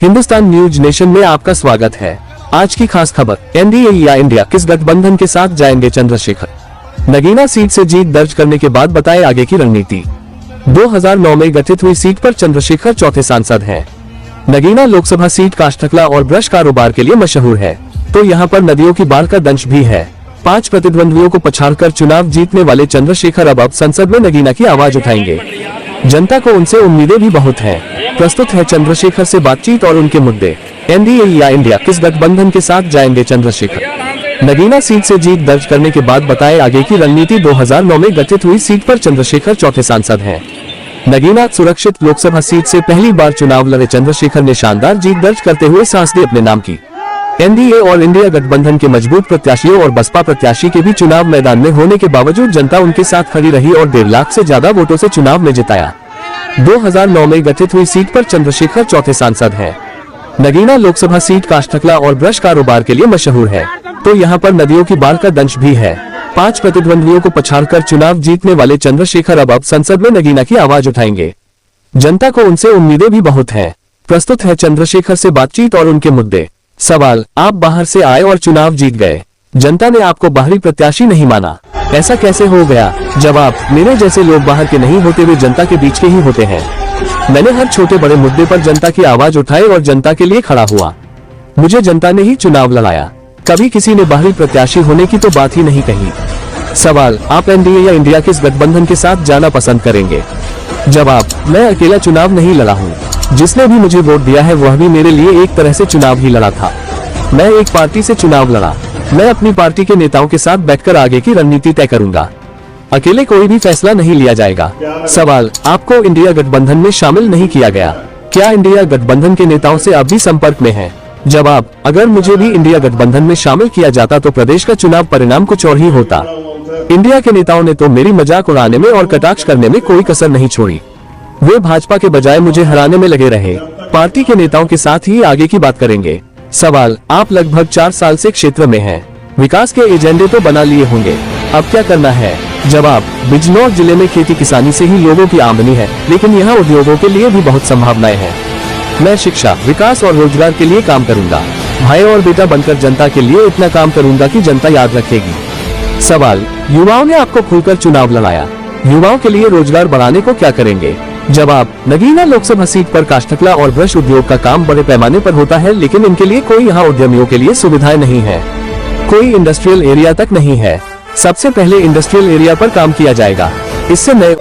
Hindustan news nation में आपका स्वागत है। आज की खास खबर, एनडीए या इंडिया किस गठबंधन के साथ जाएंगे चंद्रशेखर। नगीना सीट से जीत दर्ज करने के बाद बताए आगे की रणनीति। 2009 में गठित हुई सीट पर चंद्रशेखर चौथे सांसद हैं। नगीना लोकसभा सीट काष्ठकला और ब्रश कारोबार के लिए मशहूर है, तो यहाँ पर नदियों की बाढ़ का दंश भी है। 5 प्रतिद्वंदियों को पछाड़कर चुनाव जीतने वाले चंद्रशेखर अब संसद में नगीना की आवाज उठाएंगे। जनता को उनसे उम्मीदें भी बहुत हैं। प्रस्तुत है चंद्रशेखर से बातचीत और उनके मुद्दे। एनडीए या इंडिया किस गठबंधन के साथ जाएंगे चंद्रशेखर। नगीना सीट से जीत दर्ज करने के बाद बताए आगे की रणनीति। 2009 में गठित हुई सीट पर चंद्रशेखर चौथे सांसद हैं। नगीना सुरक्षित लोकसभा सीट से पहली बार चुनाव लड़े चंद्रशेखर ने शानदार जीत दर्ज करते हुए सांस दी अपने नाम की। एनडीए और इंडिया गठबंधन के मजबूत प्रत्याशियों और बसपा प्रत्याशी के भी चुनाव मैदान में होने के बावजूद जनता उनके साथ खड़ी रही और 1.5 लाख से ज्यादा वोटों से चुनाव में जिताया। 2009 में गठित हुई सीट पर चंद्रशेखर चौथे सांसद हैं। नगीना लोकसभा सीट काष्ठकला और ब्रश कारोबार के लिए मशहूर है, तो यहाँ पर नदियों की बाढ़ का दंश भी है। 5 प्रतिद्वंदियों को पछाड़कर चुनाव जीतने वाले चंद्रशेखर अब संसद में नगीना की आवाज उठाएंगे। जनता को उनसे उम्मीदें भी बहुत हैं। प्रस्तुत है चंद्रशेखर से बातचीत और उनके मुद्दे। सवाल, आप बाहर से आए और चुनाव जीत गए, जनता ने आपको बाहरी प्रत्याशी नहीं माना, ऐसा कैसे हो गया। जवाब, मेरे जैसे लोग बाहर के नहीं होते, वे जनता के बीच के ही होते हैं। मैंने हर छोटे बड़े मुद्दे पर जनता की आवाज उठाई और जनता के लिए खड़ा हुआ। मुझे जनता ने ही चुनाव लड़ाया, कभी किसी ने बाहरी प्रत्याशी होने की तो बात ही नहीं कही। सवाल, आप एनडीए या इंडिया किस गठबंधन के साथ जाना पसंद करेंगे। जवाब, मैं अकेला चुनाव नहीं लड़ा हूँ, जिसने भी मुझे वोट दिया है वह भी मेरे लिए एक तरह से चुनाव ही लड़ा था। मैं एक पार्टी से चुनाव लड़ा, मैं अपनी पार्टी के नेताओं के साथ बैठकर आगे की रणनीति तय करूंगा। अकेले कोई भी फैसला नहीं लिया जाएगा। सवाल, आपको इंडिया गठबंधन में शामिल नहीं किया गया, क्या इंडिया गठबंधन के नेताओं से आप भी संपर्क में हैं। जवाब, अगर मुझे भी इंडिया गठबंधन में शामिल किया जाता तो प्रदेश का चुनाव परिणाम कुछ और ही होता। इंडिया के नेताओं ने तो मेरी मजाक उड़ाने में और कटाक्ष करने में कोई कसर नहीं छोड़ी। वे भाजपा के बजाय मुझे हराने में लगे रहे। पार्टी के नेताओं के साथ ही आगे की बात करेंगे। सवाल, आप लगभग 4 साल से क्षेत्र में हैं, विकास के एजेंडे तो बना लिए होंगे, अब क्या करना है। जवाब, बिजनौर जिले में खेती किसानी से ही लोगों की आमदनी है, लेकिन यहाँ उद्योगों के लिए भी बहुत संभावनाएं हैं। मैं शिक्षा, विकास और रोजगार के लिए काम करूंगा। भाई और बेटा बनकर जनता के लिए इतना काम करूंगा कि जनता याद रखेगी। सवाल, युवाओं ने आपको खुलकर चुनाव लड़ाया, युवाओं के लिए रोजगार बढ़ाने को क्या करेंगे। जवाब, नगीना लोकसभा सीट पर काष्ठकला और ब्रश उद्योग का काम बड़े पैमाने पर होता है, लेकिन इनके लिए कोई यहाँ उद्यमियों के लिए सुविधाएं नहीं है, कोई इंडस्ट्रियल एरिया तक नहीं है। सबसे पहले इंडस्ट्रियल एरिया पर काम किया जाएगा, इससे नए